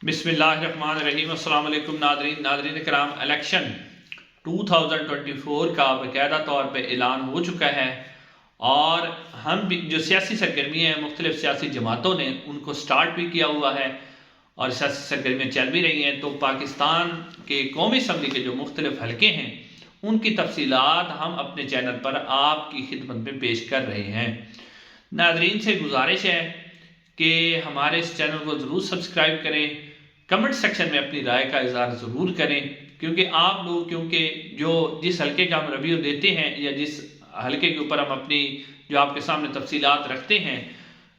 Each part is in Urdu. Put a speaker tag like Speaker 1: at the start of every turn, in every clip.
Speaker 1: بسم اللہ الرحمن الرحیم۔ السلام علیکم ناظرین کرام، الیکشن 2024 کا باقاعدہ طور پہ اعلان ہو چکا ہے اور ہم بھی جو سیاسی سرگرمی ہیں مختلف سیاسی جماعتوں نے ان کو سٹارٹ بھی کیا ہوا ہے اور سیاسی سرگرمیاں چل بھی رہی ہیں۔ تو پاکستان کے قومی اسمبلی کے جو مختلف حلقے ہیں ان کی تفصیلات ہم اپنے چینل پر آپ کی خدمت میں پیش کر رہے ہیں۔ ناظرین سے گزارش ہے کہ ہمارے اس چینل کو ضرور سبسکرائب کریں، کمنٹ سیکشن میں اپنی رائے کا اظہار ضرور کریں، کیونکہ آپ لوگ جس حلقے کا ہم ریویو دیتے ہیں یا جس حلقے کے اوپر ہم اپنی جو آپ کے سامنے تفصیلات رکھتے ہیں،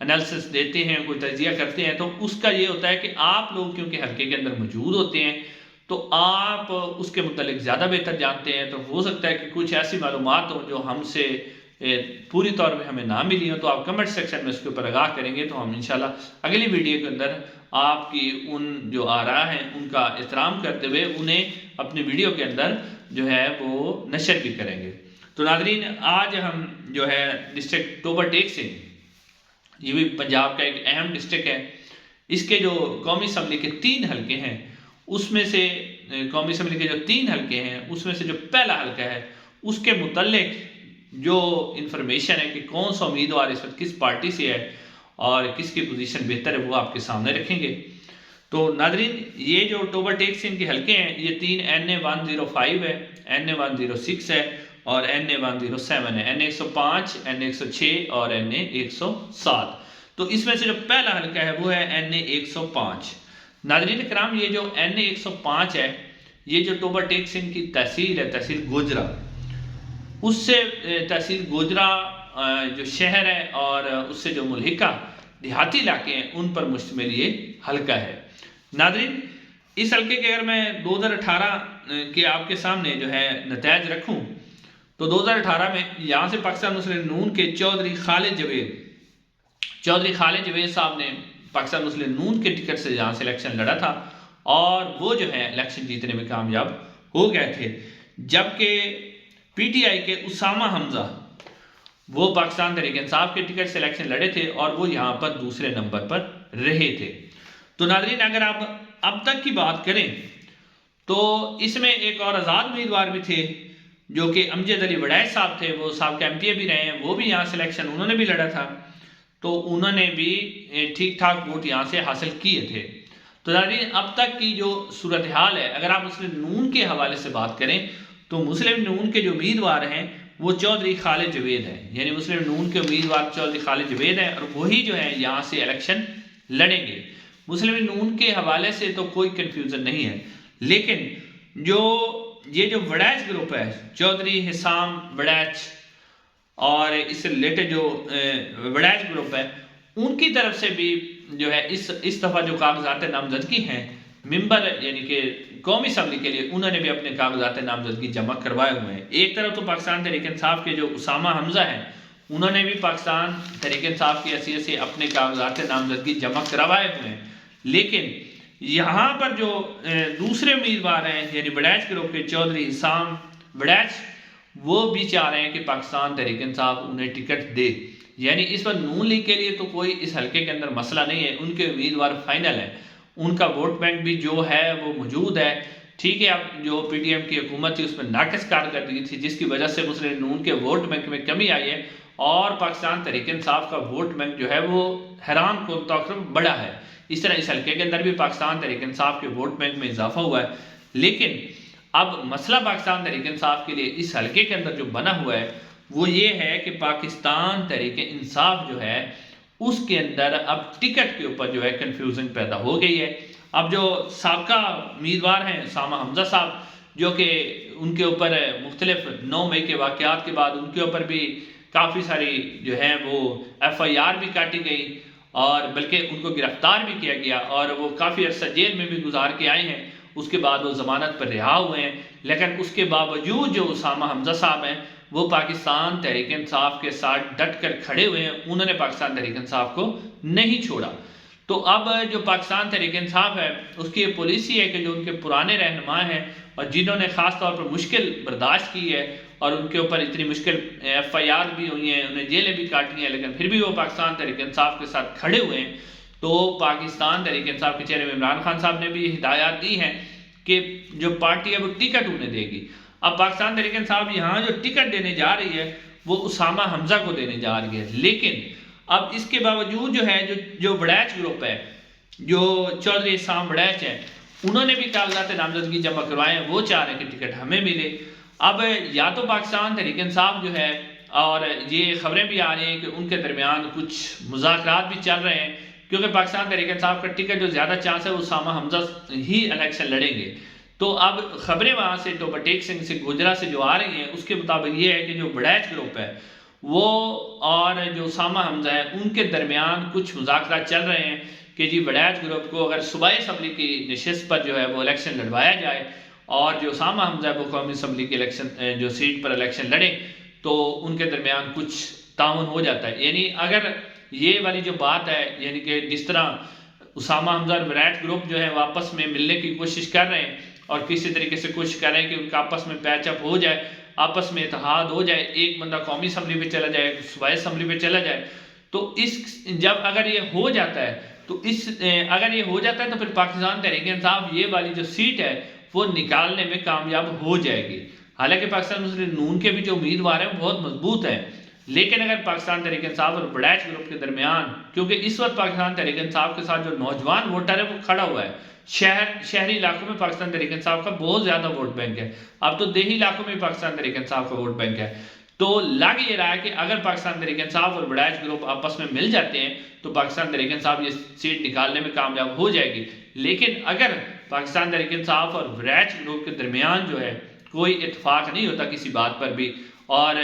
Speaker 1: انالیسس دیتے ہیں، کوئی تجزیہ کرتے ہیں، تو اس کا یہ ہوتا ہے کہ آپ لوگ کیونکہ حلقے کے اندر موجود ہوتے ہیں تو آپ اس کے متعلق زیادہ بہتر جانتے ہیں۔ تو ہو سکتا ہے کہ کچھ ایسی معلومات ہوں جو ہم سے پوری طور پہ ہمیں نہ ملی ہوں، تو آپ کمنٹ سیکشن میں اس کے اوپر آگاہ کریں گے تو ہم انشاءاللہ اگلی ویڈیو کے اندر آپ کی ان جو آراء ہیں ان کا احترام کرتے ہوئے انہیں اپنی ویڈیو کے اندر جو ہے وہ نشر بھی کریں گے۔ تو ناظرین، آج ہم جو ہے ڈسٹرکٹ ٹوبر ٹیک سے، یہ بھی پنجاب کا ایک اہم ڈسٹرکٹ ہے، اس کے جو قومی اسمبلی کے 3 حلقے ہیں اس میں سے قومی اسمبلی کے جو 3 حلقے ہیں اس میں سے جو پہلا حلقہ ہے اس کے متعلق جو انفارمیشن ہے کہ کون سا امیدوار اس وقت کس پارٹی سے ہے اور کس کی پوزیشن بہتر ہے وہ آپ کے سامنے رکھیں گے۔ تو ناظرین، یہ جو ٹوبر ٹیک سے ان کے حلقے ہیں یہ 3 NA105 ہے، NA106 ہے اور NA107 ہے، NA105، NA106 اور NA107۔ تو اس میں سے جو پہلا حلقہ ہے وہ ہے NA105۔ ناظرین کرام، یہ جو NA105 ہے یہ جو ٹوبر ٹیک سے ان کی تحصیل ہے، تحصیل گوجرا، اس سے تحصیل گوجرا جو شہر ہے اور اس سے جو ملحقہ دیہاتی علاقے ہیں ان پر مشتمل یہ حلقہ ہے۔ ناظرین، اس حلقے کے اگر میں 2018 کے آپ کے سامنے جو ہے نتائج رکھوں تو 2018 میں یہاں سے پاکستان مسلم نون کے چودھری خالد جوید صاحب نے پاکستان مسلم نون کے ٹکٹ سے یہاں سے الیکشن لڑا تھا اور وہ جو ہے الیکشن جیتنے میں کامیاب ہو گئے تھے، جبکہ پی ٹی آئی کے اسامہ حمزہ وہ پاکستان تحریک انصاف کے ٹکٹ سے الیکشن لڑے تھے اور وہ یہاں پر دوسرے نمبر پر رہے تھے۔ تو ناظرین، اگر آپ اب تک کی بات کریں تو اس میں ایک اور آزاد امیدوار بھی تھے جو کہ امجد علی وڑائچ صاحب تھے، وہ سابقہ MP بھی رہے ہیں، وہ بھی یہاں سے الیکشن انہوں نے بھی لڑا تھا، تو انہوں نے بھی ٹھیک ٹھاک ووٹ یہاں سے حاصل کیے تھے۔ تو ناظرین، اب تک کی جو صورتحال ہے، اگر آپ مسلم نون کے حوالے سے بات کریں تو مسلم نون کے جو امیدوار ہیں وہ چودھری خالد جوید ہیں، یعنی مسلم نون کے امیدوار چودھری خالد جوید ہیں اور وہی جو ہے یہاں سے الیکشن لڑیں گے۔ مسلم نون کے حوالے سے تو کوئی کنفیوژن نہیں ہے، لیکن یہ جو وڑائچ گروپ ہے، چودھری حسام وڑائچ اور اس سے ریلیٹڈ جو وڑائچ گروپ ہے، ان کی طرف سے بھی جو ہے اس دفعہ جو کاغذات نامزدگی ہیں ممبر یعنی کہ قومی اسمبلی کے لیے، انہوں نے بھی اپنے کاغذات نامزدگی جمع کروائے ہوئے ہیں۔ ایک طرف تو پاکستان تحریک انصاف کے جو اسامہ حمزہ ہیں انہوں نے بھی پاکستان تحریک انصاف کی حیثیت سے اپنے کاغذات نامزدگی جمع کروائے ہوئے ہیں، لیکن یہاں پر جو دوسرے امیدوار ہیں یعنی وڑائچ گروپ کے چودھری حسام وڑائچ، وہ بھی چاہ رہے ہیں کہ پاکستان تحریک انصاف انہیں ٹکٹ دے، یعنی اس پر نون لیگ کے لیے تو کوئی اس حلقے کے اندر مسئلہ نہیں ہے، ان کے امیدوار فائنل ہے، ان کا ووٹ بینک بھی جو ہے وہ موجود ہے۔ ٹھیک ہے، اب جو پی ٹی ایم کی حکومت تھی اس میں ناقص کارکردگی تھی جس کی وجہ سے مسلم نون کے ووٹ بینک میں کمی آئی ہے اور پاکستان تحریک انصاف کا ووٹ بینک جو ہے وہ حیران کن طور بڑا ہے۔ اس طرح اس حلقے کے اندر بھی پاکستان تحریک انصاف کے ووٹ بینک میں اضافہ ہوا ہے، لیکن اب مسئلہ پاکستان تحریک انصاف کے لیے اس حلقے کے اندر جو بنا ہوا ہے وہ یہ ہے کہ پاکستان تحریک انصاف جو ہے اس کے اندر اب ٹکٹ کے اوپر جو ہے کنفیوژن پیدا ہو گئی ہے۔ اب جو سابقہ امیدوار ہیں اسامہ حمزہ صاحب، جو کہ ان کے اوپر مختلف 9 مئی کے واقعات کے بعد ان کے اوپر بھی کافی ساری جو ہے وہ FIR بھی کاٹی گئی اور بلکہ ان کو گرفتار بھی کیا گیا اور وہ کافی عرصہ جیل میں بھی گزار کے آئے ہیں، اس کے بعد وہ ضمانت پر رہا ہوئے ہیں، لیکن اس کے باوجود جو اسامہ حمزہ صاحب ہیں وہ پاکستان تحریک انصاف کے ساتھ ڈٹ کر کھڑے ہوئے ہیں، انہوں نے پاکستان تحریک انصاف کو نہیں چھوڑا۔ تو اب جو پاکستان تحریک انصاف ہے اس کی یہ پالیسی ہے کہ جو ان کے پرانے رہنما ہیں اور جنہوں نے خاص طور پر مشکل برداشت کی ہے اور ان کے اوپر اتنی مشکل FIR بھی ہوئی ہیں، انہیں جیلیں بھی کاٹی ہیں، لیکن پھر بھی وہ پاکستان تحریک انصاف کے ساتھ کھڑے ہوئے ہیں، تو پاکستان تحریک انصاف کے چہرے عمران خان صاحب نے بھی ہدایات دی ہیں کہ جو پارٹی ہے وہ ٹکٹ انہیں دے گی۔ اب پاکستان تحریک انصاف یہاں جو ٹکٹ دینے جا رہی ہے وہ اسامہ حمزہ کو دینے جا رہی ہے، لیکن اب اس کے باوجود جو ہے جو وڑیچ گروپ ہے، جو چودھری اسام وڑیچ ہے، انہوں نے بھی کاغذات نامزدگی جمع کروائے ہیں، وہ چاہ رہے ہیں کہ ٹکٹ ہمیں ملے۔ اب یا تو پاکستان تحریک انصاف جو ہے، اور یہ خبریں بھی آ رہی ہیں کہ ان کے درمیان کچھ مذاکرات بھی چل رہے ہیں، کیونکہ پاکستان تحریک انصاف کا ٹکٹ جو زیادہ چانس ہے وہ اسامہ حمزہ ہی الیکشن لڑیں گے۔ تو اب خبریں وہاں سے ٹوبہ ٹیک سنگھ سے گوجرا سے جو آ رہی ہیں اس کے مطابق یہ ہے کہ جو وڑیچ گروپ ہے وہ اور جو اسامہ حمزہ ہے ان کے درمیان کچھ مذاکرات چل رہے ہیں کہ جی وڑیچ گروپ کو اگر صوبائی اسمبلی کی نشست پر جو ہے وہ الیکشن لڑوایا جائے اور جو اسامہ حمزہ ہے وہ قومی اسمبلی کی الیکشن جو سیٹ پر الیکشن لڑیں تو ان کے درمیان کچھ تعاون ہو جاتا ہے۔ یعنی اگر یہ والی جو بات ہے، یعنی کہ جس طرح اسامہ حمزہ اور وڑیچ گروپ جو ہے وہ آپس میں ملنے کی کوشش کر رہے ہیں اور کسی طریقے سے کوشش کر رہے ہیں کہ ان کا آپس میں پیچ اپ ہو جائے، آپس میں اتحاد ہو جائے، ایک بندہ قومی اسمبلی پہ چلا جائے، صوبائی اسمبلی پہ چلا جائے، تو جب اگر یہ ہو جاتا ہے تو پھر پاکستان تحریک انصاف یہ والی جو سیٹ ہے وہ نکالنے میں کامیاب ہو جائے گی۔ حالانکہ پاکستان مسلم نون کے بھی جو امیدوار ہیں وہ بہت مضبوط ہیں، لیکن اگر پاکستان تحریک انصاف اور وڑیچ گروپ کے درمیان، کیونکہ اس وقت پاکستان تحریک انصاف کے ساتھ جو نوجوان ووٹر ہے وہ کھڑا ہوا ہے، شہری علاقوں میں پاکستان تحریک انصاف کا بہت زیادہ ووٹ بینک ہے، اب تو دیہی علاقوں میں پاکستان تحریک انصاف کا ووٹ بینک ہے۔ تو لگ یہ رہا ہے کہ اگر پاکستان تحریک انصاف اور وڑیچ گروپ آپس میں مل جاتے ہیں تو پاکستان تحریک انصاف یہ سیٹ نکالنے میں کامیاب ہو جائے گی، لیکن اگر پاکستان تحریک انصاف اور وڑیچ گروپ کے درمیان جو ہے کوئی اتفاق نہیں ہوتا کسی بات پر بھی، اور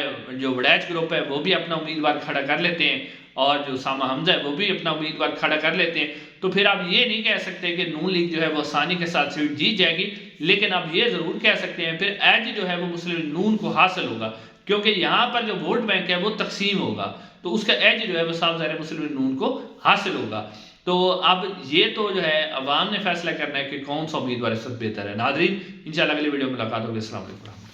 Speaker 1: جو وڑیچ گروپ ہے وہ بھی اپنا امیدوار کھڑا کر لیتے ہیں اور جو اسامہ حمزہ ہے وہ بھی اپنا امیدوار کھڑا کر لیتے ہیں، تو پھر آپ یہ نہیں کہہ سکتے کہ نون لیگ جو ہے وہ آسانی کے ساتھ سیٹ جیت جائے گی، لیکن آپ یہ ضرور کہہ سکتے ہیں پھر ایج جو ہے وہ مسلم نون کو حاصل ہوگا، کیونکہ یہاں پر جو ووٹ بینک ہے وہ تقسیم ہوگا تو اس کا ایج جو ہے وہ صاف ظاہر مسلم نون کو حاصل ہوگا۔ تو اب یہ تو جو ہے عوام نے فیصلہ کرنا ہے کہ کون سا امیدوار اس وقت بہتر ہے۔ ناظرین انشاءاللہ اگلی ویڈیو میں ملاقات ہوگی۔ السلام علیکم۔